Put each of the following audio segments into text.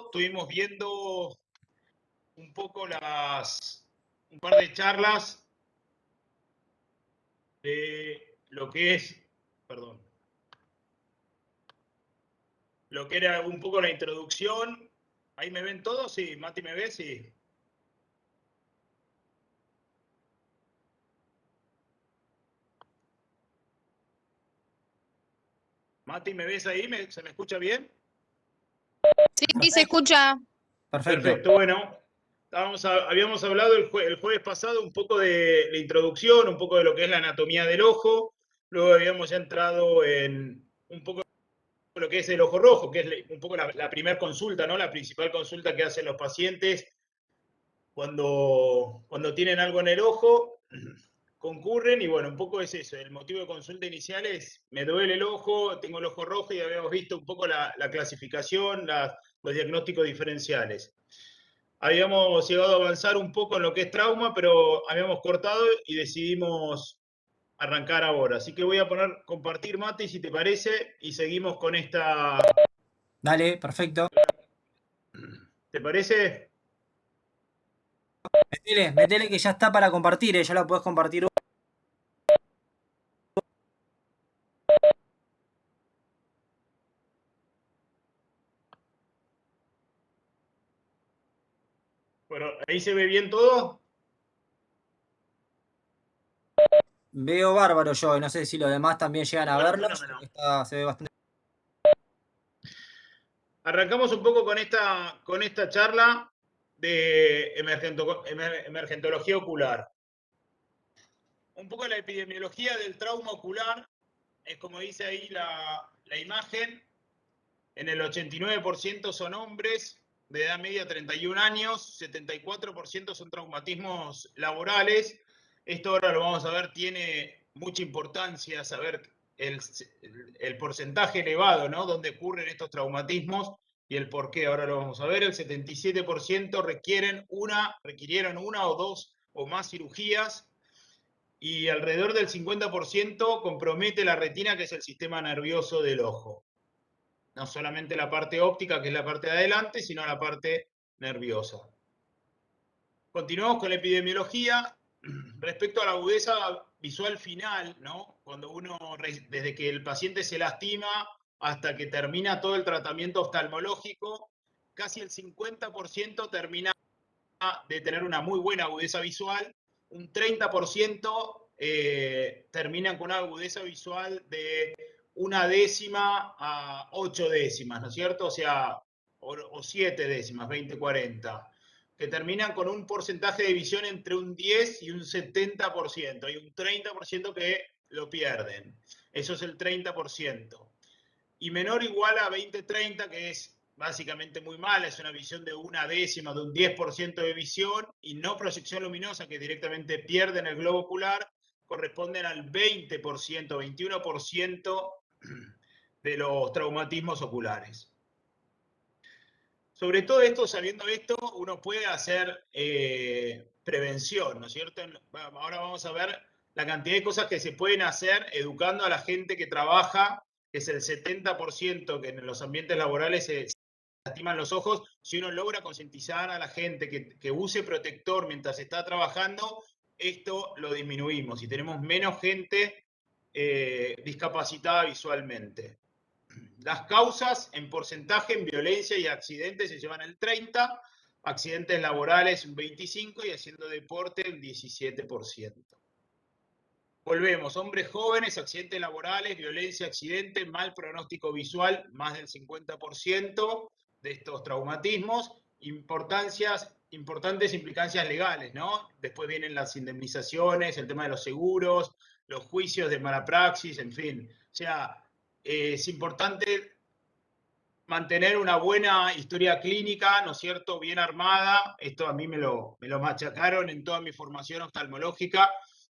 estuvimos viendo un poco un par de charlas de lo que es, perdón, lo que era un poco la introducción. ¿Ahí me ven todos? Sí, Mati, ¿me ves? Sí. Mati, ¿me ves ahí? ¿Se me escucha bien? Sí, se escucha. Perfecto, bueno. Habíamos hablado el jueves pasado un poco de la introducción, un poco de lo que es la anatomía del ojo. Luego habíamos ya entrado en un poco lo que es el ojo rojo, que es un poco la primera consulta, ¿no? La principal consulta que hacen los pacientes cuando tienen algo en el ojo, concurren y bueno, un poco es eso. El motivo de consulta inicial es, me duele el ojo, tengo el ojo rojo y habíamos visto un poco la clasificación, los diagnósticos diferenciales. Habíamos llegado a avanzar un poco en lo que es trauma, pero habíamos cortado y decidimos arrancar ahora. Así que voy a compartir, Mati, si te parece, y seguimos con esta... Dale, perfecto. ¿Te parece? Metele que ya está para compartir, ya la podés compartir. Bueno, ¿ahí se ve bien todo? Veo bárbaro yo, y no sé si los demás también llegan a verlo. Se ve bastante. Arrancamos un poco con esta charla de emergentología ocular. Un poco la epidemiología del trauma ocular es como dice ahí la imagen. En el 89% son hombres de edad media 31 años, 74% son traumatismos laborales. Esto ahora lo vamos a ver, tiene mucha importancia saber el porcentaje elevado, ¿no? Donde ocurren estos traumatismos y el por qué. Ahora lo vamos a ver. El 77% requirieron una o dos o más cirugías y alrededor del 50% compromete la retina, que es el sistema nervioso del ojo. No solamente la parte óptica, que es la parte de adelante, sino la parte nerviosa. Continuamos con la epidemiología. Respecto a la agudeza visual final, ¿no? Cuando desde que el paciente se lastima hasta que termina todo el tratamiento oftalmológico, casi el 50% termina de tener una muy buena agudeza visual, un 30% terminan con una agudeza visual de 1/10 a 8 décimas, ¿no es cierto? O sea, o 7 décimas, 20-40, que terminan con un porcentaje de visión entre un 10 y un 70%. Hay un 30% que lo pierden. Eso es el 30%. Y menor o igual a 20-30, que es básicamente muy mala, es una visión de 1/10, de un 10% de visión, y no proyección luminosa, que directamente pierden el globo ocular, corresponden al 20%, 21% de los traumatismos oculares. Sobre todo esto, sabiendo esto, uno puede hacer prevención, ¿no es cierto? Ahora vamos a ver la cantidad de cosas que se pueden hacer educando a la gente que trabaja, que es el 70% que en los ambientes laborales se lastiman los ojos. Si uno logra concientizar a la gente que use protector mientras está trabajando, esto lo disminuimos y tenemos menos gente discapacitada visualmente. Las causas en porcentaje en violencia y accidentes se llevan el 30%, accidentes laborales un 25% y haciendo deporte un 17%. Volvemos, hombres jóvenes, accidentes laborales, violencia, accidente, mal pronóstico visual, más del 50% de estos traumatismos, importantes implicancias legales, ¿no? Después vienen las indemnizaciones, el tema de los seguros, los juicios de mala praxis, en fin. O sea, es importante mantener una buena historia clínica, ¿no es cierto?, bien armada. Esto a mí me lo machacaron en toda mi formación oftalmológica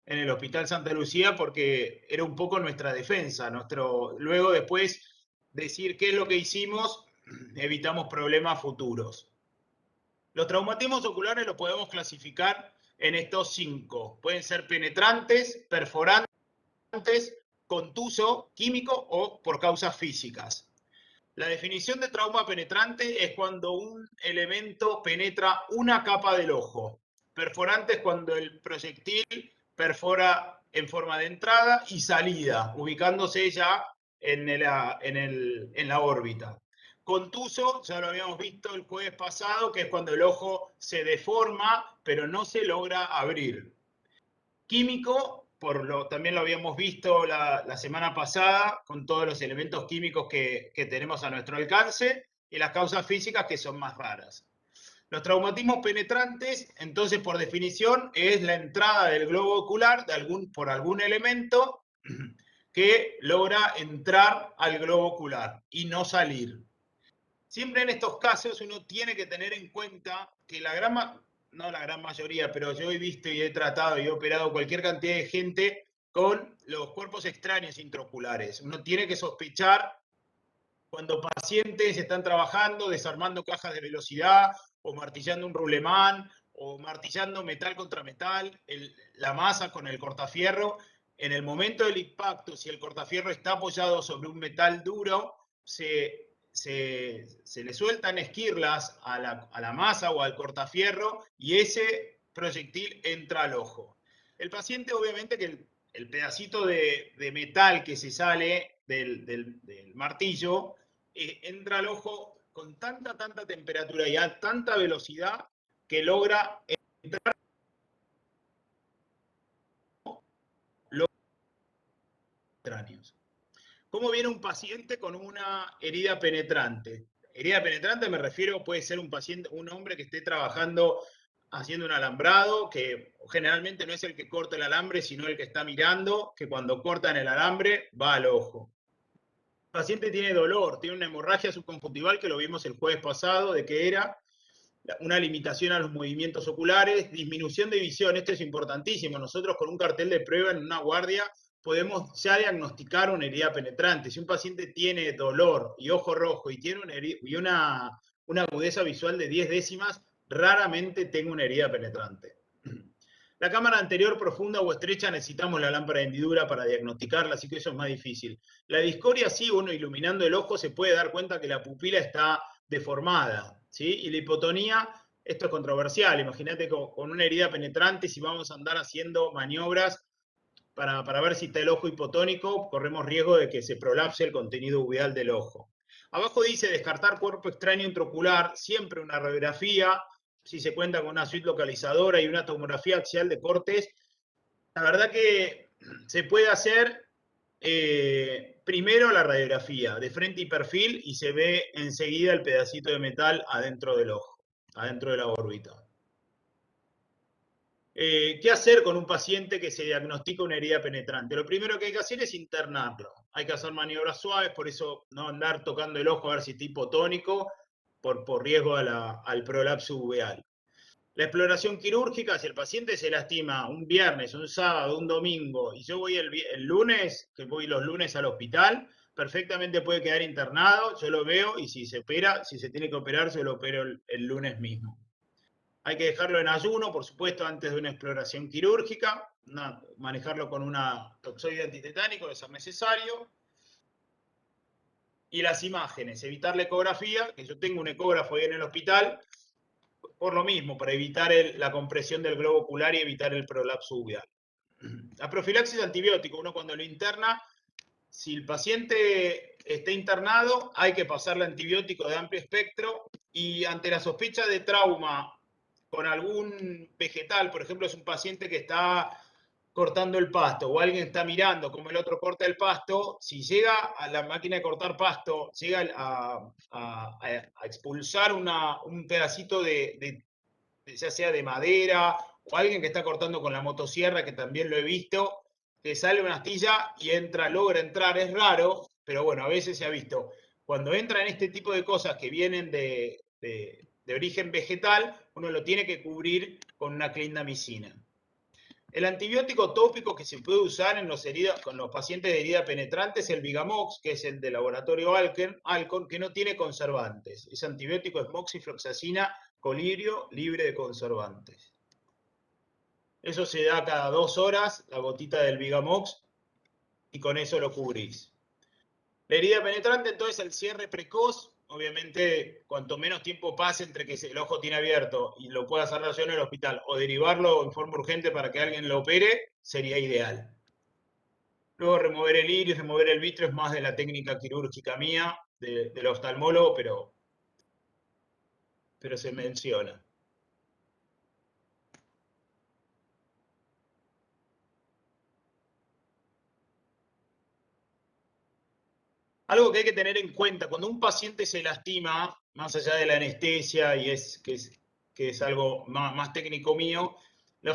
en el Hospital Santa Lucía, porque era un poco nuestra defensa. Luego, después, decir qué es lo que hicimos, evitamos problemas futuros. Los traumatismos oculares los podemos clasificar en estos 5. Pueden ser penetrantes, perforantes, contuso, químico o por causas físicas. La definición de trauma penetrante es cuando un elemento penetra una capa del ojo. Perforante es cuando el proyectil perfora en forma de entrada y salida, ubicándose ya en la órbita. Contuso, ya lo habíamos visto el jueves pasado, que es cuando el ojo se deforma, pero no se logra abrir. Químico, también lo habíamos visto la semana pasada, con todos los elementos químicos que tenemos a nuestro alcance, y las causas físicas que son más raras. Los traumatismos penetrantes, entonces, por definición, es la entrada del globo ocular por algún elemento que logra entrar al globo ocular y no salir. Siempre en estos casos uno tiene que tener en cuenta que no la gran mayoría, pero yo he visto y he tratado y he operado cualquier cantidad de gente con los cuerpos extraños intraoculares. Uno tiene que sospechar cuando pacientes están trabajando, desarmando cajas de velocidad, o martillando un rulemán, o martillando metal contra metal, la masa con el cortafierro. En el momento del impacto, si el cortafierro está apoyado sobre un metal duro, se le sueltan esquirlas a la masa o al cortafierro y ese proyectil entra al ojo. El paciente, obviamente, que el pedacito de metal que se sale del martillo entra al ojo con tanta temperatura y a tanta velocidad que logra entrar los cráneos. ¿Cómo viene un paciente con una herida penetrante? Herida penetrante me refiero, puede ser un hombre que esté trabajando haciendo un alambrado, que generalmente no es el que corta el alambre, sino el que está mirando, que cuando cortan el alambre va al ojo. El paciente tiene dolor, tiene una hemorragia subconjuntival, que lo vimos el jueves pasado, de que era una limitación a los movimientos oculares, disminución de visión. Esto es importantísimo. Nosotros con un cartel de prueba en una guardia podemos ya diagnosticar una herida penetrante. Si un paciente tiene dolor y ojo rojo y tiene una agudeza visual de 10 décimas, raramente tengo una herida penetrante. La cámara anterior profunda o estrecha necesitamos la lámpara de hendidura para diagnosticarla, así que eso es más difícil. La discoria, sí, uno iluminando el ojo se puede dar cuenta que la pupila está deformada, ¿sí? Y la hipotonía, esto es controversial. Imagínate con una herida penetrante, si vamos a andar haciendo maniobras para ver si está el ojo hipotónico, corremos riesgo de que se prolapse el contenido uveal del ojo. Abajo dice descartar cuerpo extraño intraocular, siempre una radiografía, si se cuenta con una suite localizadora y una tomografía axial de cortes. La verdad que se puede hacer primero la radiografía de frente y perfil y se ve enseguida el pedacito de metal adentro del ojo, adentro de la órbita. ¿Qué hacer con un paciente que se diagnostica una herida penetrante? Lo primero que hay que hacer es internarlo. Hay que hacer maniobras suaves, por eso no andar tocando el ojo a ver si está hipotónico, por riesgo al prolapso uveal. La exploración quirúrgica, si el paciente se lastima un viernes, un sábado, un domingo, y yo voy el lunes, que voy los lunes al hospital, perfectamente puede quedar internado, yo lo veo, y si se opera, si se tiene que operar, yo lo opero el lunes mismo. Hay que dejarlo en ayuno, por supuesto, antes de una exploración quirúrgica, manejarlo con una toxoide antitetánico de ser necesario. Y las imágenes, evitar la ecografía, que yo tengo un ecógrafo ahí en el hospital, por lo mismo, para evitar la compresión del globo ocular y evitar el prolapso uveal. La profilaxis antibiótico, uno cuando lo interna, si el paciente está internado, hay que pasarle antibiótico de amplio espectro, y ante la sospecha de trauma con algún vegetal, por ejemplo, es un paciente que está cortando el pasto o alguien está mirando cómo el otro corta el pasto, si llega a la máquina de cortar pasto, llega a expulsar un pedacito ya sea de madera, o alguien que está cortando con la motosierra, que también lo he visto, que sale una astilla y logra entrar, es raro, pero bueno, a veces se ha visto. Cuando entran este tipo de cosas que vienen de origen vegetal, uno lo tiene que cubrir con una clindamicina. El antibiótico tópico que se puede usar con los pacientes de herida penetrante es el Vigamox, que es el de laboratorio Alcon, que no tiene conservantes. Ese antibiótico es moxifloxacina colirio libre de conservantes. Eso se da cada 2 horas, la gotita del Vigamox, y con eso lo cubrís. La herida penetrante, entonces el cierre precoz, obviamente, cuanto menos tiempo pase entre que el ojo tiene abierto y lo pueda cerrar yo en el hospital o derivarlo en forma urgente para que alguien lo opere, sería ideal. Luego remover el iris, remover el vitrio es más de la técnica quirúrgica mía, del oftalmólogo, pero se menciona. Algo que hay que tener en cuenta, cuando un paciente se lastima, más allá de la anestesia, y que es algo más técnico mío, la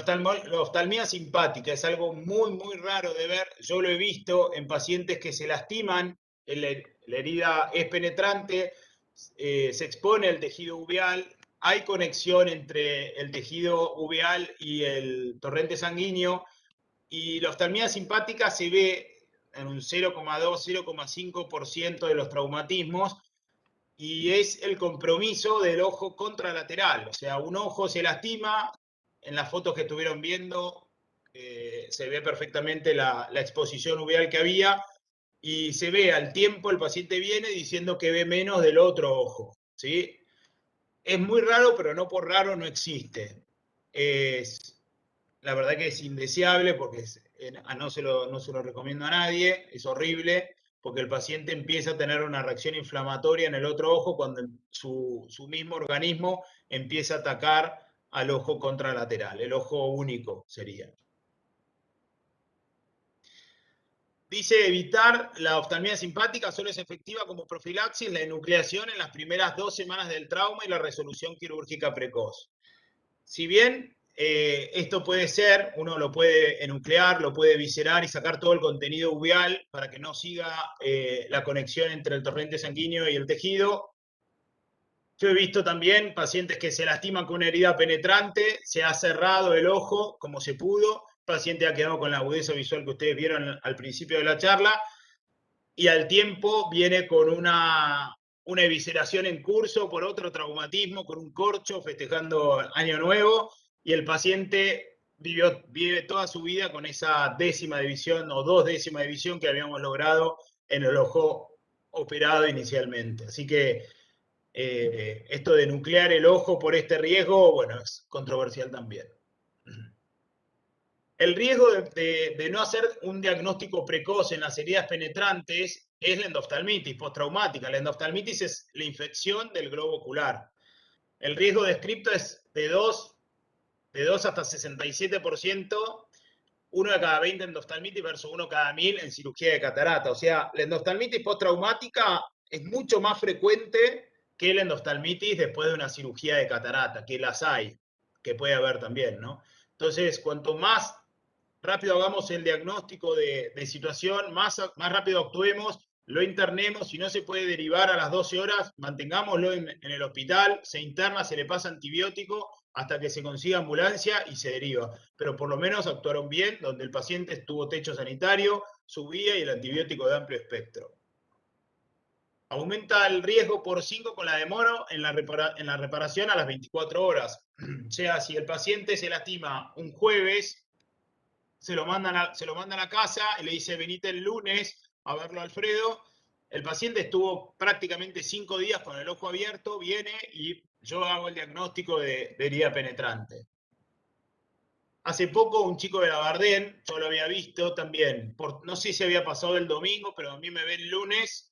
oftalmía simpática es algo muy, muy raro de ver. Yo lo he visto en pacientes que se lastiman, la herida es penetrante, se expone el tejido uveal, hay conexión entre el tejido uveal y el torrente sanguíneo, y la oftalmía simpática se ve en un 0,2-0,5% de los traumatismos, y es el compromiso del ojo contralateral. O sea, un ojo se lastima, en las fotos que estuvieron viendo se ve perfectamente la exposición uveal que había, y se ve al tiempo el paciente viene diciendo que ve menos del otro ojo, ¿sí? Es muy raro, pero no por raro no existe. La verdad que es indeseable porque no se lo recomiendo a nadie, es horrible, porque el paciente empieza a tener una reacción inflamatoria en el otro ojo cuando su mismo organismo empieza a atacar al ojo contralateral, el ojo único sería. Dice, evitar la oftalmia simpática solo es efectiva como profilaxis la enucleación en las primeras 2 semanas del trauma y la resolución quirúrgica precoz. Si bien esto puede ser, uno lo puede enuclear, lo puede viscerar y sacar todo el contenido uveal para que no siga la conexión entre el torrente sanguíneo y el tejido. Yo he visto también pacientes que se lastiman con una herida penetrante, se ha cerrado el ojo como se pudo, el paciente ha quedado con la agudeza visual que ustedes vieron al principio de la charla, y al tiempo viene con una evisceración en curso por otro traumatismo, con un corcho festejando Año Nuevo, y el paciente vive toda su vida con esa 10ª división o 2/10 división que habíamos logrado en el ojo operado inicialmente. Así que esto de nuclear el ojo por este riesgo, bueno, es controversial también. El riesgo de no hacer un diagnóstico precoz en las heridas penetrantes es la endoftalmitis postraumática. La endoftalmitis es la infección del globo ocular. El riesgo descrito es de 2 hasta 67%, 1 de cada 20 endoftalmitis versus 1 cada 1000 en cirugía de catarata. O sea, la endoftalmitis postraumática es mucho más frecuente que la endoftalmitis después de una cirugía de catarata, que las hay, que puede haber también, ¿no? Entonces, cuanto más rápido hagamos el diagnóstico de situación, más rápido actuemos, lo internemos, si no se puede derivar a las 12 horas, mantengámoslo en el hospital, se interna, se le pasa antibiótico hasta que se consiga ambulancia y se deriva. Pero por lo menos actuaron bien, donde el paciente estuvo techo sanitario, su vía y el antibiótico de amplio espectro. Aumenta el riesgo por 5 con la demora en la reparación a las 24 horas. O sea, si el paciente se lastima un jueves, se lo mandan a casa y le dice, venite el lunes a verlo a Alfredo. El paciente estuvo prácticamente 5 días con el ojo abierto, viene y yo hago el diagnóstico de herida penetrante. Hace poco un chico de Labardén, yo lo había visto también, no sé si había pasado el domingo, pero a mí me ve el lunes.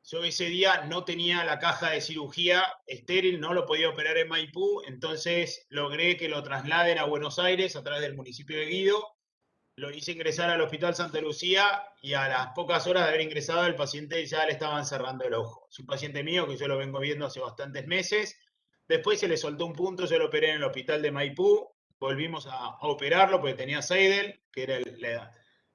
Yo ese día no tenía la caja de cirugía estéril, no lo podía operar en Maipú, entonces logré que lo trasladen a Buenos Aires a través del municipio de Guido. Lo hice ingresar al Hospital Santa Lucía y a las pocas horas de haber ingresado el paciente ya le estaban cerrando el ojo. Es un paciente mío que yo lo vengo viendo hace bastantes meses. Después se le soltó un punto, yo lo operé en el hospital de Maipú. Volvimos a operarlo porque tenía Seidel, que era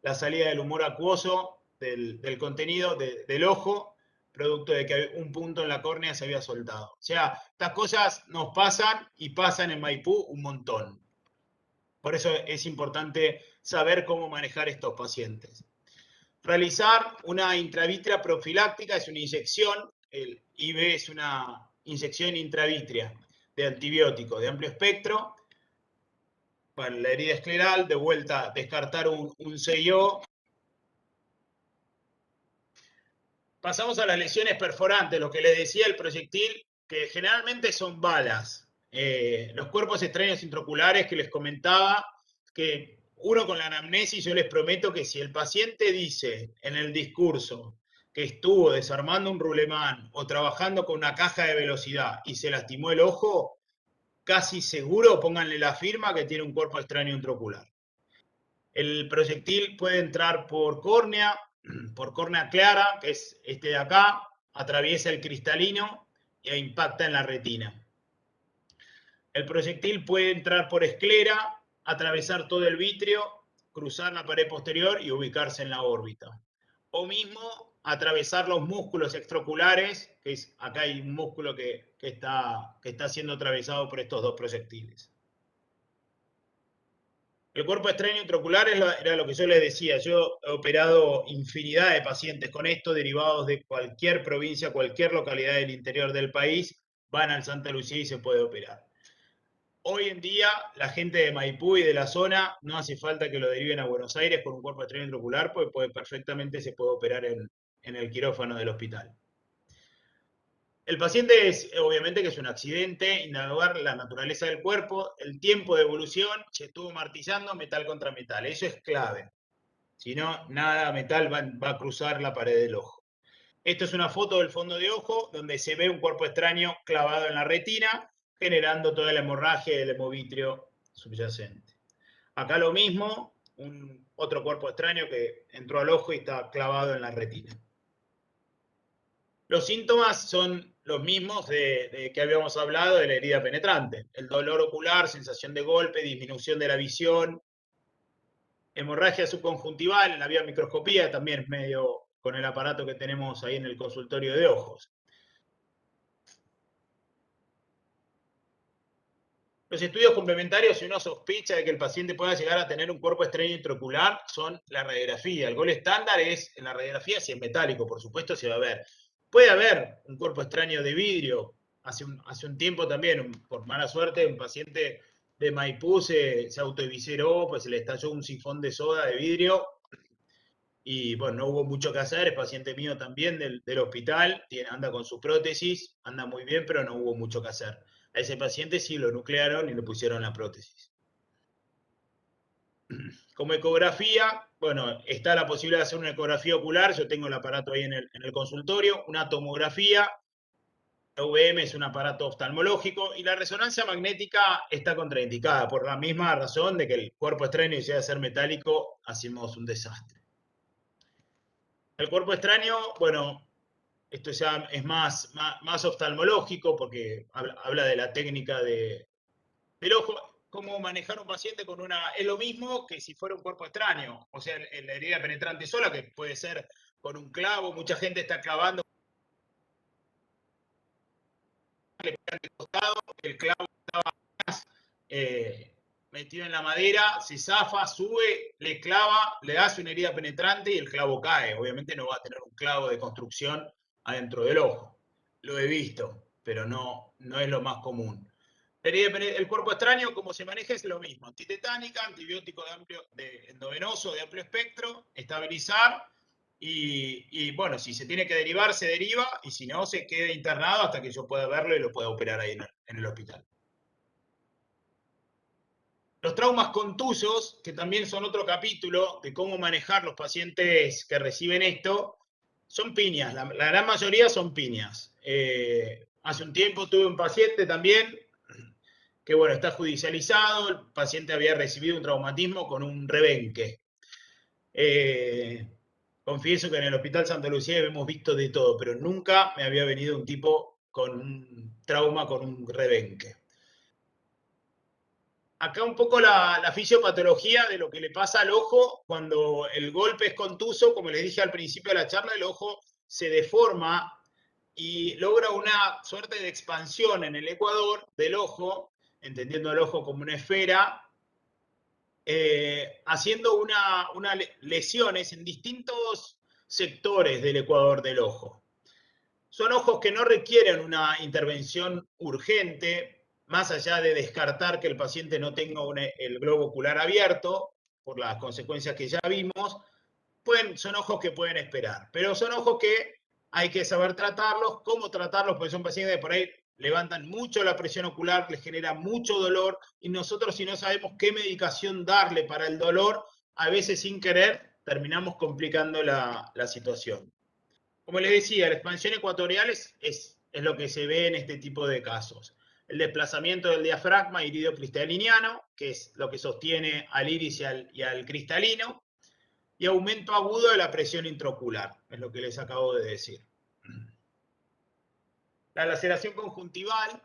la salida del humor acuoso del contenido del ojo, producto de que un punto en la córnea se había soltado. O sea, estas cosas nos pasan y pasan en Maipú un montón. Por eso es importante saber cómo manejar estos pacientes. Realizar una intravítrea profiláctica es una inyección, el IV es una inyección intravítrea de antibiótico de amplio espectro. Para la herida escleral, de vuelta, descartar un CIO. pasamos a las lesiones perforantes, lo que les decía el proyectil, que generalmente son balas. Los cuerpos extraños intraoculares que les comentaba, que uno con la anamnesis, yo les prometo que si el paciente dice en el discurso que estuvo desarmando un rulemán o trabajando con una caja de velocidad y se lastimó el ojo, casi seguro pónganle la firma que tiene un cuerpo extraño intraocular. El proyectil puede entrar por córnea clara, que es este de acá, atraviesa el cristalino e impacta en la retina. El proyectil puede entrar por esclera, atravesar todo el vítreo, cruzar la pared posterior y ubicarse en la órbita. O mismo atravesar los músculos extraoculares, que es, acá hay un músculo que está siendo atravesado por estos dos proyectiles. El cuerpo extraño intraocular era lo que yo les decía. Yo he operado infinidad de pacientes con esto, derivados de cualquier provincia, cualquier localidad del interior del país, van al Santa Lucía y se puede operar. Hoy en día, la gente de Maipú y de la zona, no hace falta que lo deriven a Buenos Aires con un cuerpo extraño intraocular, porque perfectamente se puede operar en el quirófano del hospital. El paciente es, obviamente, que es un accidente, indagar la naturaleza del cuerpo, el tiempo de evolución, se estuvo martillando metal contra metal, eso es clave. Si no, nada metal va a cruzar la pared del ojo. Esto es una foto del fondo de ojo, donde se ve un cuerpo extraño clavado en la retina, generando toda la hemorragia del hemovitrio subyacente. Acá lo mismo, otro cuerpo extraño que entró al ojo y está clavado en la retina. Los síntomas son los mismos de que habíamos hablado de la herida penetrante. El dolor ocular, sensación de golpe, disminución de la visión, hemorragia subconjuntival, en la vía microscopía también es medio con el aparato que tenemos ahí en el consultorio de ojos. Los estudios complementarios, si uno sospecha de que el paciente pueda llegar a tener un cuerpo extraño intraocular, son la radiografía. El gol estándar es, en la radiografía, si es metálico, por supuesto, se va a ver. Puede haber un cuerpo extraño de vidrio. Hace un tiempo también, por mala suerte, un paciente de Maipú se autoevisceró, pues se le estalló un sifón de soda de vidrio. Y bueno, no hubo mucho que hacer. Es paciente mío también del hospital, anda con su prótesis, anda muy bien, pero no hubo mucho que hacer. A ese paciente sí lo nuclearon y le pusieron la prótesis. Como ecografía, bueno, está la posibilidad de hacer una ecografía ocular. Yo tengo el aparato ahí en el consultorio. Una tomografía. La UVM es un aparato oftalmológico. Y la resonancia magnética está contraindicada por la misma razón de que el cuerpo extraño llega a ser metálico, hacemos un desastre. El cuerpo extraño, bueno, esto ya es más oftalmológico porque habla de la técnica del ojo. Cómo manejar un paciente con una... Es lo mismo que si fuera un cuerpo extraño. O sea, la herida penetrante sola, que puede ser con un clavo. Mucha gente está clavando. El clavo estaba metido en la madera, se zafa, sube, le clava, le hace una herida penetrante y el clavo cae. Obviamente no va a tener un clavo de construcción adentro del ojo. Lo he visto, pero no es lo más común. El cuerpo extraño, como se maneja, es lo mismo. Antitetánica, antibiótico endovenoso de amplio espectro, estabilizar y bueno, si se tiene que derivar, se deriva y si no, se queda internado hasta que yo pueda verlo y lo pueda operar ahí en el hospital. Los traumas contusos, que también son otro capítulo de cómo manejar los pacientes que reciben esto, son piñas. La gran mayoría son piñas. Hace un tiempo tuve un paciente también que, bueno, está judicializado. El paciente había recibido un traumatismo con un rebenque. Confieso que en el Hospital Santa Lucía hemos visto de todo, pero nunca me había venido un tipo con un trauma con un rebenque. Acá un poco la fisiopatología de lo que le pasa al ojo cuando el golpe es contuso. Como les dije al principio de la charla, el ojo se deforma y logra una suerte de expansión en el ecuador del ojo, entendiendo el ojo como una esfera, haciendo unas lesiones en distintos sectores del ecuador del ojo. Son ojos que no requieren una intervención urgente, más allá de descartar que el paciente no tenga el globo ocular abierto, por las consecuencias que ya vimos. Son ojos que pueden esperar, pero son ojos que hay que saber tratarlos. ¿Cómo tratarlos? Porque son pacientes que por ahí levantan mucho la presión ocular, les genera mucho dolor, y nosotros, si no sabemos qué medicación darle para el dolor, a veces sin querer terminamos complicando la situación. Como les decía, la expansión ecuatorial es lo que se ve en este tipo de casos. El desplazamiento del diafragma irido-cristaliniano, que es lo que sostiene al iris y al cristalino, y aumento agudo de la presión intraocular, es lo que les acabo de decir. La laceración conjuntival,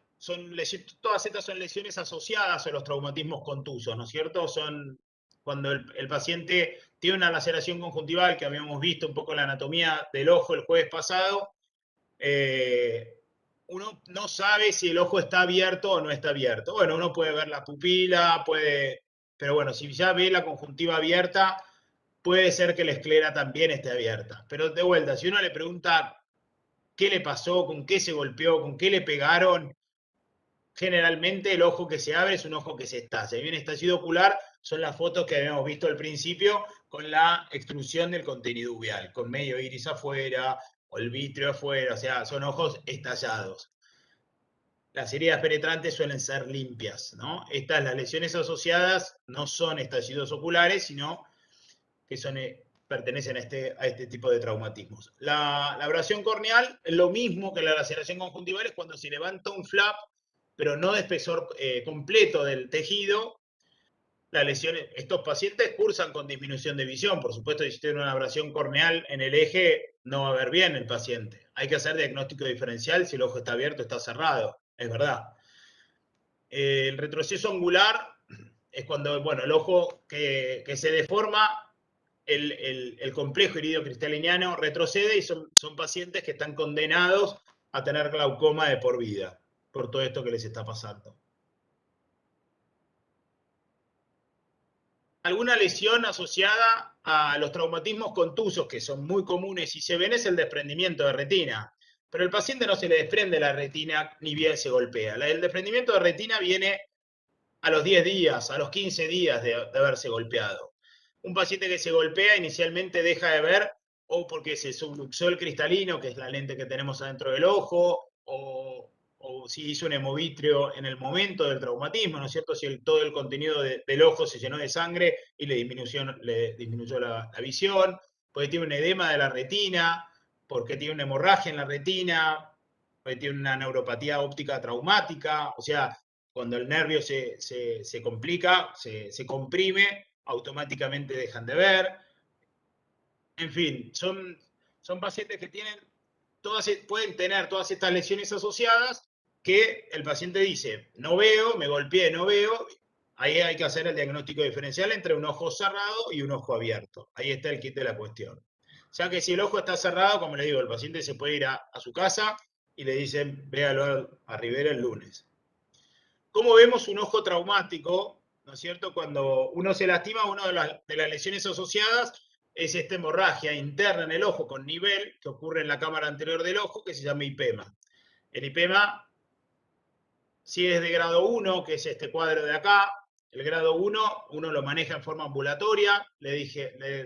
todas estas son lesiones asociadas a los traumatismos contusos, ¿no es cierto? Son cuando el paciente tiene una laceración conjuntival, que habíamos visto un poco la anatomía del ojo el jueves pasado, uno no sabe si el ojo está abierto o no está abierto. Bueno, uno puede ver la pupila, pero bueno, si ya ve la conjuntiva abierta, puede ser que la esclera también esté abierta. Pero de vuelta, si uno le pregunta qué le pasó, con qué se golpeó, con qué le pegaron, generalmente el ojo que se abre es un ojo que se estalla. Y bien, estallido ocular son las fotos que habíamos visto al principio con la extrusión del contenido uveal, con medio iris afuera, o el vítreo afuera, o sea, son ojos estallados. Las heridas penetrantes suelen ser limpias, ¿no? Las lesiones asociadas no son estallidos oculares, sino que pertenecen a este tipo de traumatismos. La abrasión corneal es lo mismo que la laceración conjuntival, es cuando se levanta un flap, pero no de espesor completo del tejido. Estos pacientes cursan con disminución de visión. Por supuesto, si tienen una abrasión corneal en el eje, no va a ver bien el paciente. Hay que hacer diagnóstico diferencial si el ojo está abierto o está cerrado, es verdad. El retroceso angular es cuando, bueno, el ojo que se deforma, el complejo irido-cristaliniano retrocede, y son pacientes que están condenados a tener glaucoma de por vida, por todo esto que les está pasando. Alguna lesión asociada a los traumatismos contusos, que son muy comunes y se ven, es el desprendimiento de retina. Pero el paciente no se le desprende la retina ni bien se golpea. El desprendimiento de retina viene a los 10 días, a los 15 días de haberse golpeado. Un paciente que se golpea inicialmente deja de ver, o porque se subluxó el cristalino, que es la lente que tenemos adentro del ojo, o si hizo un hemovitrio en el momento del traumatismo, ¿no es cierto? Si todo el contenido del ojo se llenó de sangre y le disminuyó la visión, porque tiene un edema de la retina, porque tiene una hemorragia en la retina, porque tiene una neuropatía óptica traumática, o sea, cuando el nervio se complica, se comprime, automáticamente dejan de ver. En fin, son pacientes que pueden tener todas estas lesiones asociadas, que el paciente dice, no veo, me golpeé, no veo. Ahí hay que hacer el diagnóstico diferencial entre un ojo cerrado y un ojo abierto. Ahí está el kit de la cuestión. O sea que si el ojo está cerrado, como les digo, el paciente se puede ir a su casa y le dicen, véalo a Rivera el lunes. ¿Cómo vemos un ojo traumático? ¿No es cierto? Cuando uno se lastima, una de las lesiones asociadas es esta hemorragia interna en el ojo con nivel, que ocurre en la cámara anterior del ojo, que se llama hipema. El hipema, si es de grado 1, que es este cuadro de acá, el grado 1, uno lo maneja en forma ambulatoria, le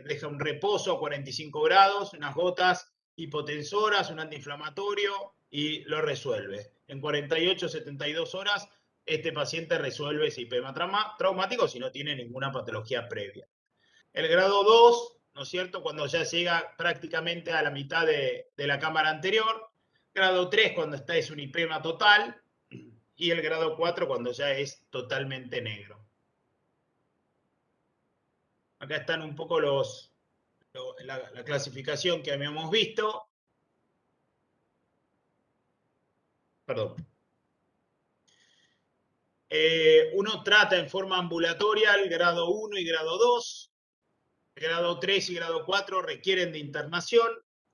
deja un reposo a 45 grados, unas gotas hipotensoras, un antiinflamatorio, y lo resuelve. En 48, 72 horas, este paciente resuelve ese hipema traumático si no tiene ninguna patología previa. El grado 2, ¿no es cierto?, cuando ya llega prácticamente a la mitad de la cámara anterior. Grado 3, cuando es un hipema total. Y el grado 4, cuando ya es totalmente negro. Acá están un poco la clasificación que habíamos visto. Perdón. Uno trata en forma ambulatoria el grado 1 y grado 2. El grado 3 y grado 4 requieren de internación,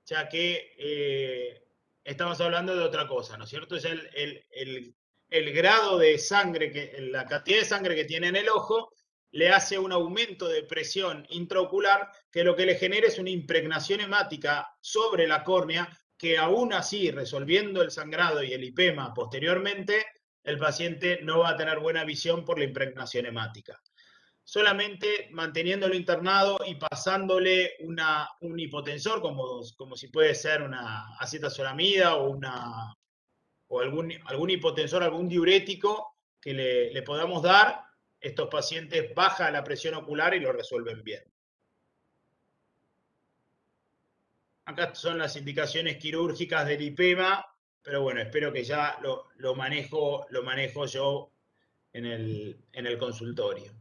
ya que estamos hablando de otra cosa, ¿no es cierto? Es el grado de sangre, la cantidad de sangre que tiene en el ojo, le hace un aumento de presión intraocular, que lo que le genera es una impregnación hemática sobre la córnea, que aún así, resolviendo el sangrado y el hipema posteriormente, el paciente no va a tener buena visión por la impregnación hemática. solamente manteniéndolo internado y pasándole un hipotensor, como si puede ser una acetazolamida o algún hipotensor, algún diurético que le podamos dar, estos pacientes baja la presión ocular y lo resuelven bien. Acá son las indicaciones quirúrgicas del IPEMA, pero bueno, espero que ya lo manejo yo en el consultorio.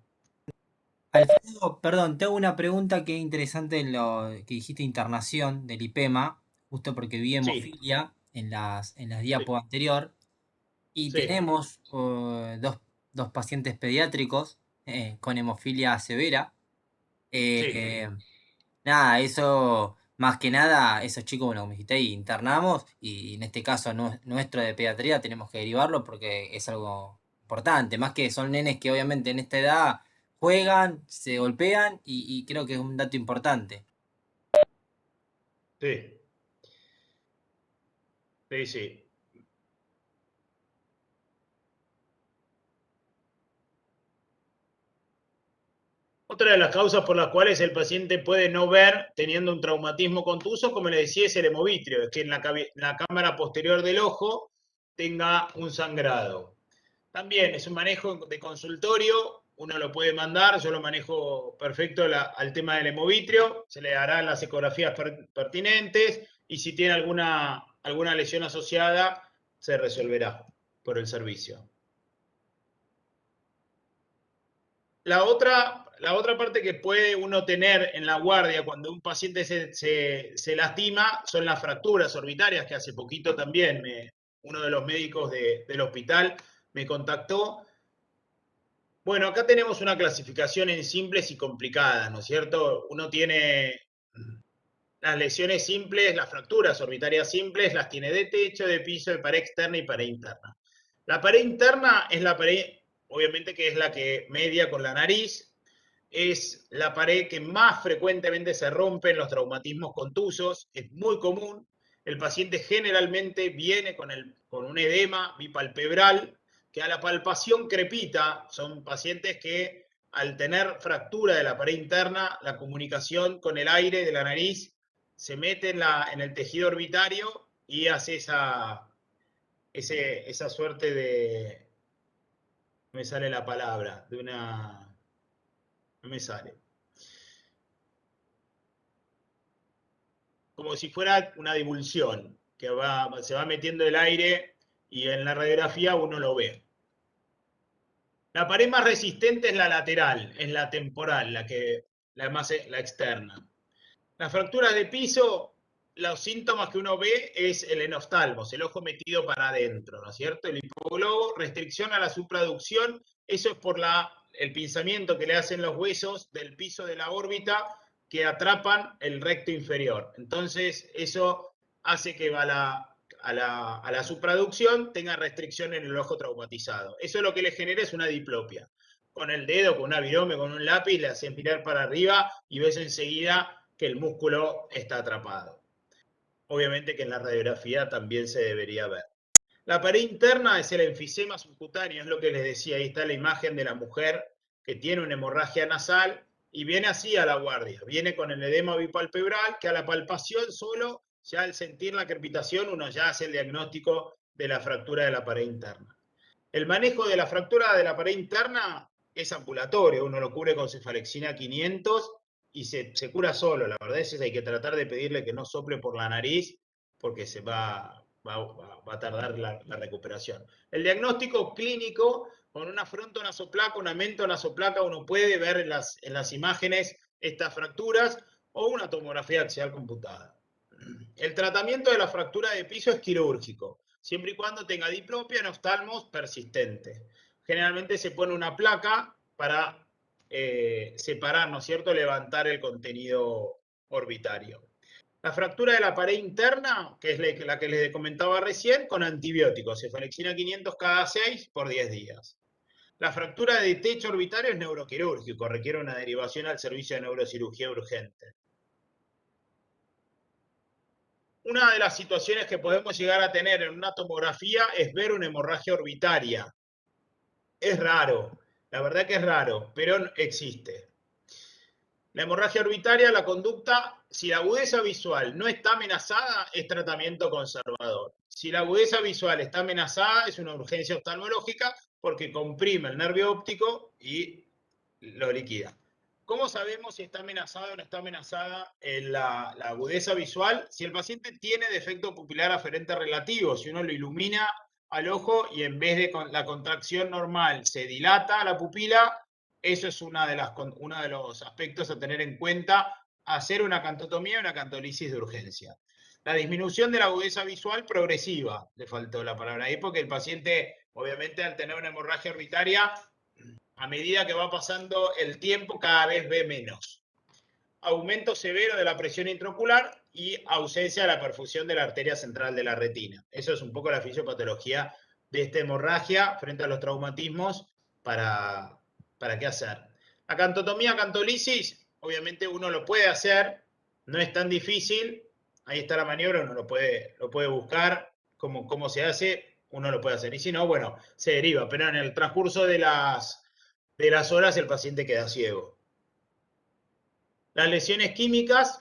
Alfredo, perdón, te hago una pregunta que es interesante en lo que dijiste internación del IPEMA, justo porque vi Sí, hemofilia en las sí, diapos anterior, y sí, tenemos dos pacientes pediátricos con hemofilia severa. sí. Eh, Nada, eso, más que nada, esos chicos, bueno, como dijiste, ahí internamos y en este caso nuestro de pediatría tenemos que derivarlo porque es algo importante, más que son nenes que obviamente en esta edad juegan, se golpean y creo que es un dato importante. Sí, sí, sí. Otra de las causas por las cuales el paciente puede no ver teniendo un traumatismo contuso, como le decía, es el hemovitrio, es que en la cámara posterior del ojo tenga un sangrado. También es un manejo de consultorio, uno lo puede mandar, yo lo manejo perfecto al tema del hemovitrio, se le harán las ecografías pertinentes y si tiene alguna lesión asociada, se resolverá por el servicio. La otra parte que puede uno tener en la guardia cuando un paciente se lastima son las fracturas orbitarias, que hace poquito también uno de los médicos del hospital me contactó. Bueno, acá tenemos una clasificación en simples y complicadas, ¿no es cierto? Uno tiene las lesiones simples, las fracturas orbitarias simples, las tiene de techo, de piso, de pared externa y pared interna. La pared interna es la pared, obviamente que es la que media con la nariz, es la pared que más frecuentemente se rompe en los traumatismos contusos, es muy común. El paciente generalmente viene con un edema bipalpebral que a la palpación crepita. Son pacientes que al tener fractura de la pared interna, la comunicación con el aire de la nariz se mete en el tejido orbitario y hace esa suerte de, no me sale la palabra, no me sale. Como si fuera una divulsión, que se va metiendo el aire y en la radiografía uno lo ve. La pared más resistente es la lateral, es la temporal, la externa. Las fracturas de piso, los síntomas que uno ve es el enoftalmos, el ojo metido para adentro, ¿no es cierto? El hipoglobo, restricción a la supraducción, eso es por el pinzamiento que le hacen los huesos del piso de la órbita que atrapan el recto inferior. Entonces, eso hace que a la supraducción tenga restricción en el ojo traumatizado. Eso lo que le genera es una diplopia. Con el dedo, con una virome, con un lápiz, le hacen mirar para arriba y ves enseguida que el músculo está atrapado. Obviamente que en la radiografía también se debería ver. La pared interna es el enfisema subcutáneo, es lo que les decía, ahí está la imagen de la mujer que tiene una hemorragia nasal y viene así a la guardia, viene con el edema bipalpebral que a la palpación solo, ya al sentir la crepitación, uno ya hace el diagnóstico de la fractura de la pared interna. El manejo de la fractura de la pared interna es ambulatorio, uno lo cubre con cefalexina 500 y se cura solo. La verdad es que hay que tratar de pedirle que no sople por la nariz porque se va a tardar la recuperación. El diagnóstico clínico, con una frontonasoplaca, una mentonasoplaca, uno puede ver en las imágenes estas fracturas o una tomografía axial computada. El tratamiento de la fractura de piso es quirúrgico, siempre y cuando tenga diplopia en oftalmos persistente. Generalmente se pone una placa para separar, ¿no es cierto?, levantar el contenido orbitario. La fractura de la pared interna, que es la que les comentaba recién, con antibióticos, cefalexina 500 cada 6 por 10 días. La fractura de techo orbitario es neuroquirúrgico, requiere una derivación al servicio de neurocirugía urgente. Una de las situaciones que podemos llegar a tener en una tomografía es ver una hemorragia orbitaria. Es raro. La verdad que es raro, pero existe. La hemorragia orbitaria, la conducta, si la agudeza visual no está amenazada, es tratamiento conservador. Si la agudeza visual está amenazada, es una urgencia oftalmológica porque comprime el nervio óptico y lo liquida. ¿Cómo sabemos si está amenazada o no está amenazada la agudeza visual? Si el paciente tiene defecto pupilar aferente relativo, si uno lo ilumina al ojo y en vez de la contracción normal se dilata la pupila, eso es uno de los aspectos a tener en cuenta, hacer una cantotomía y una cantolisis de urgencia. La disminución de la agudeza visual progresiva, le faltó la palabra ahí, porque el paciente, obviamente, al tener una hemorragia orbitaria, a medida que va pasando el tiempo, cada vez ve menos. Aumento severo de la presión intraocular y ausencia de la perfusión de la arteria central de la retina. Eso es un poco la fisiopatología de esta hemorragia frente a los traumatismos para qué hacer. La cantotomía, cantolisis, obviamente uno lo puede hacer, no es tan difícil, ahí está la maniobra, uno lo puede buscar, cómo se hace, uno lo puede hacer. Y si no, bueno, se deriva, pero en el transcurso de las horas el paciente queda ciego. Las lesiones químicas,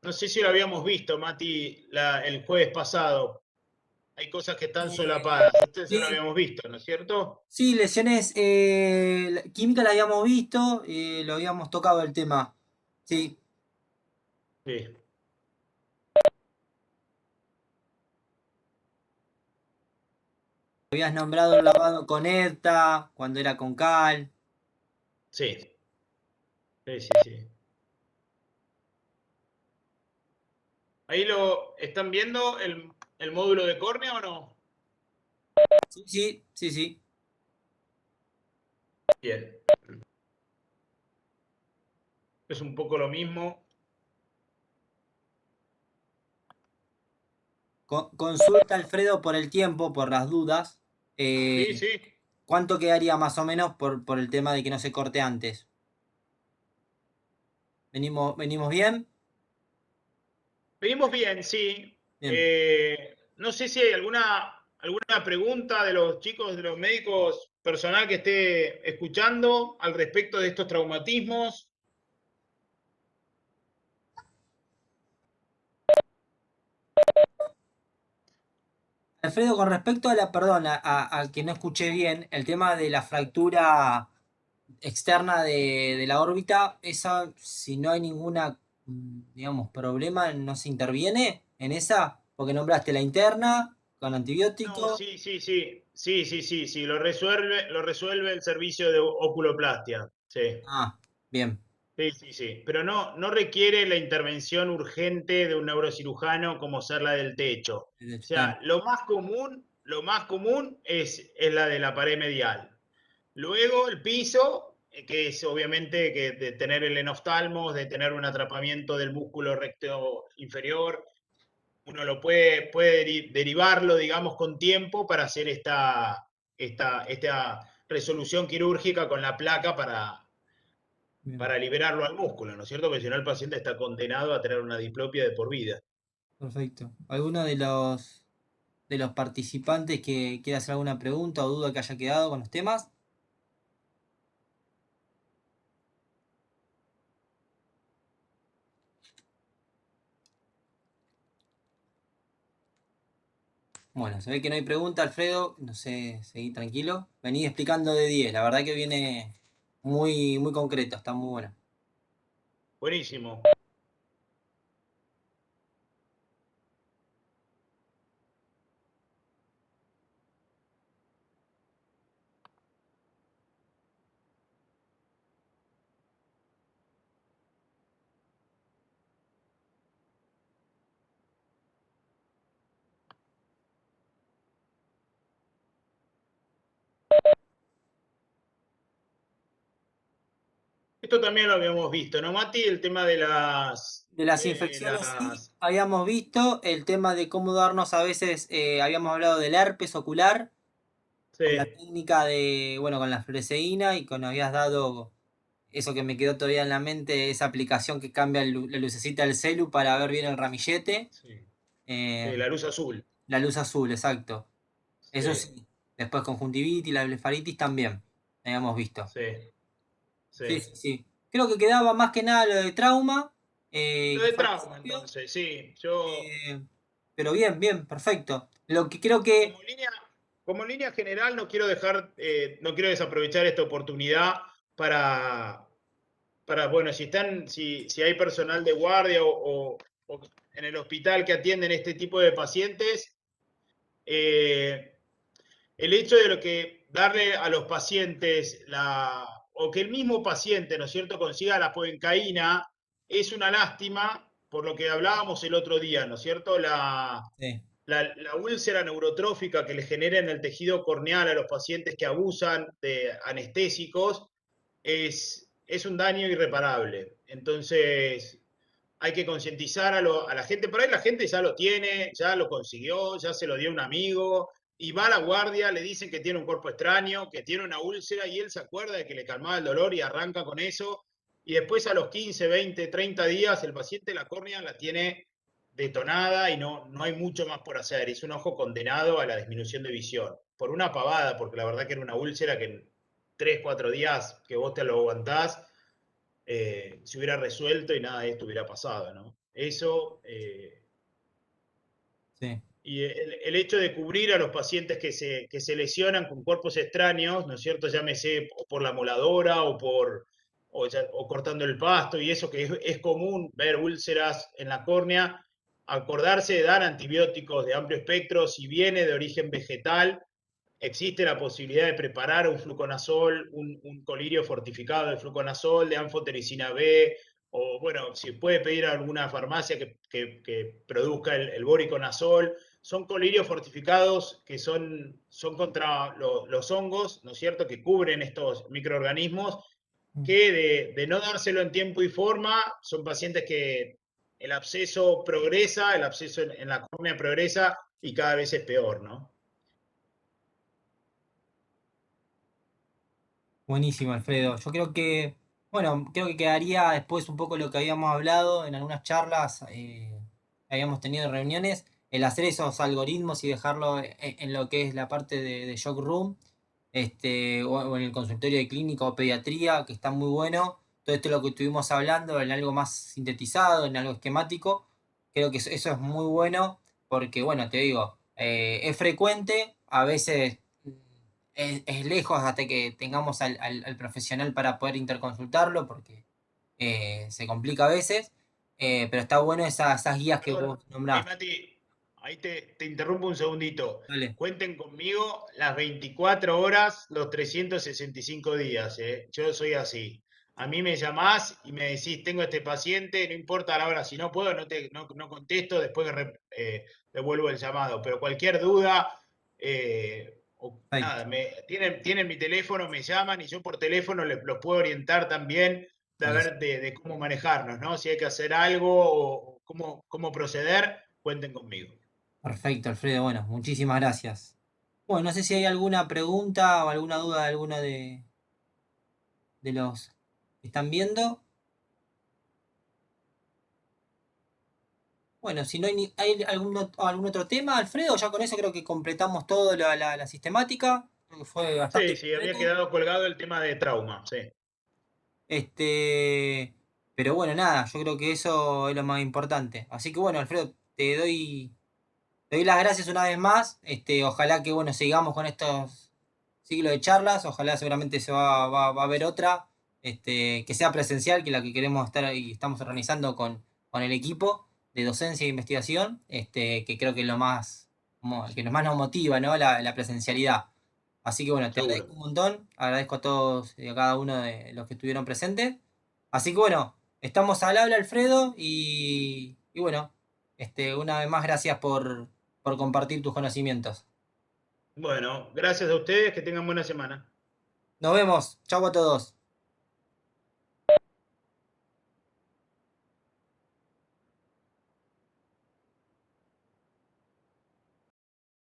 no sé si lo habíamos visto, Mati, el jueves pasado. Hay cosas que están solapadas. Ustedes Sí, lo habíamos visto, ¿no es cierto? sí, lesiones química la habíamos visto, lo habíamos tocado el tema. Sí, Sí. habías nombrado el lavado con EDTA, cuando era con cal. Sí. Sí, sí, sí. ¿Ahí lo están viendo el módulo de córnea o no? Sí, sí, sí, sí. Bien. Es un poco lo mismo. Consulta Alfredo por el tiempo, por las dudas. Sí, Eh, sí. ¿Cuánto quedaría más o menos por el tema de que no se corte antes? ¿Venimos bien? Venimos bien, sí. Bien. No sé si hay alguna pregunta de los chicos, de los médicos, personal que esté escuchando al respecto de estos traumatismos. Alfredo, con respecto a perdón, a que no escuché bien, el tema de la fractura externa de la órbita, esa, si no hay ninguna, digamos, problema, no se interviene en esa, porque nombraste la interna con No, antibiótico. sí, sí, sí. Sí, sí, sí, sí. Lo resuelve el servicio de oculoplastia. Sí. Ah, bien. Sí, sí, sí. Pero no requiere la intervención urgente de un neurocirujano como ser la del techo. O Bien, sea, lo más común es la de la pared medial. Luego el piso, que es obviamente que de tener el enoftalmos, de tener un atrapamiento del músculo recto inferior, uno lo puede derivarlo, digamos, con tiempo para hacer esta resolución quirúrgica con la placa bien. para liberarlo al músculo, ¿no es cierto? Porque si no el paciente está condenado a tener una diplopia de por vida. Perfecto. ¿Alguno de los participantes que quiera hacer alguna pregunta o duda que haya quedado con los temas? Bueno, se ve que no hay pregunta, Alfredo. No sé, seguí tranquilo. Vení explicando de 10. La verdad que viene muy, muy concreto, está muy bueno. Buenísimo. Esto también lo habíamos visto, ¿no, Mati? El tema de las... De las de infecciones sí, las habíamos visto el tema de cómo darnos a veces, habíamos hablado del herpes ocular, con la sí, técnica de, bueno, con la fluoresceína y con habías dado eso que me quedó todavía en la mente, esa aplicación que cambia la lucecita del celu para ver bien el ramillete, sí, sí, eh, la luz azul. la luz azul, exacto. Eso Sí. sí. Después conjuntivitis, la blefaritis también. habíamos visto. Sí, Sí, sí. sí, sí. Creo que quedaba más que nada lo de trauma, Lo que de fue al trauma, principio. entonces, sí. Yo, eh, pero bien, bien, perfecto. Lo que creo que... como línea general, no quiero dejar, no quiero desaprovechar esta oportunidad para, bueno, si hay personal de guardia o en el hospital que atienden este tipo de pacientes, eh, el hecho de lo que darle a los pacientes o que el mismo paciente, ¿no es cierto?, consiga la poencaína, es una lástima por lo que hablábamos el otro día, ¿no es cierto? Sí, La úlcera neurotrófica que le genera en el tejido corneal a los pacientes que abusan de anestésicos es un daño irreparable. Entonces, hay que concientizar a la gente. Por ahí la gente ya lo tiene, ya lo consiguió, ya se lo dio un amigo, y va a la guardia, le dicen que tiene un cuerpo extraño, que tiene una úlcera, y él se acuerda de que le calmaba el dolor y arranca con eso. Y después a los 15, 20, 30 días, el paciente la córnea la tiene detonada y no hay mucho más por hacer. Es un ojo condenado a la disminución de visión. Por una pavada, porque la verdad que era una úlcera que en 3, 4 días que vos te lo aguantás, se hubiera resuelto y nada de esto hubiera pasado, ¿no? Eso, sí. y el hecho de cubrir a los pacientes que se lesionan con cuerpos extraños, ¿no es cierto? Llámese por la moladora o cortando el pasto y eso que es común ver úlceras en la córnea, acordarse de dar antibióticos de amplio espectro si viene de origen vegetal. Existe la posibilidad de preparar un fluconazol, un colirio fortificado de fluconazol, de anfotericina B, o bueno, si puede pedir a alguna farmacia que produzca el boriconazol. Son colirios fortificados que son contra los hongos, ¿no es cierto?, que cubren estos microorganismos, que de no dárselo en tiempo y forma, son pacientes que el absceso progresa, el absceso en la córnea progresa y cada vez es peor, ¿no? Buenísimo, Alfredo. Yo creo que, bueno, creo que quedaría después un poco lo que habíamos hablado en algunas charlas, habíamos tenido reuniones, el hacer esos algoritmos y dejarlo en lo que es la parte de shock room, o en el consultorio de clínica o pediatría, que está muy bueno. Todo esto es lo que estuvimos hablando, en algo más sintetizado, en algo esquemático. Creo que eso es muy bueno porque, bueno, te digo, es frecuente, a veces es lejos hasta que tengamos al profesional para poder interconsultarlo, porque se complica a veces, pero está bueno esas guías que Perdón, vos nombrás. Mati, ahí te interrumpo un segundito. Dale, Cuenten conmigo las 24 horas, los 365 días, ¿eh? Yo soy así. A mí me llamás y me decís, tengo este paciente, no importa la hora, si no puedo, no contesto, después devuelvo el llamado. Pero cualquier duda, perfecto. nada, tienen mi teléfono, me llaman y yo por teléfono los puedo orientar también de, Buenísimo. ver, de cómo manejarnos, ¿no? Si hay que hacer algo o cómo proceder, cuenten conmigo. Perfecto, Alfredo. Bueno, muchísimas gracias. Bueno, no sé si hay alguna pregunta o alguna duda de alguno de los que están viendo. Bueno, si no hay, ¿hay algún otro tema, Alfredo? Ya con eso creo que completamos todo la sistemática. Creo que fue bastante Sí, sí, había completa. quedado colgado el tema de trauma, sí. Este, pero bueno, nada, yo creo que eso es lo más importante. Así que bueno, Alfredo, te doy las gracias una vez más. Ojalá que bueno, sigamos con estos siglos de charlas. Ojalá seguramente va a haber otra, que sea presencial, que la que queremos estar y estamos organizando con el equipo de docencia e investigación, que creo que es lo más, que más nos motiva, ¿no? La presencialidad. Así que bueno, te Seguro. agradezco un montón, agradezco a todos y a cada uno de los que estuvieron presentes. Así que bueno, estamos al habla, Alfredo, y bueno, una vez más gracias por compartir tus conocimientos. Bueno, gracias a ustedes, que tengan buena semana. Nos vemos, chau a todos.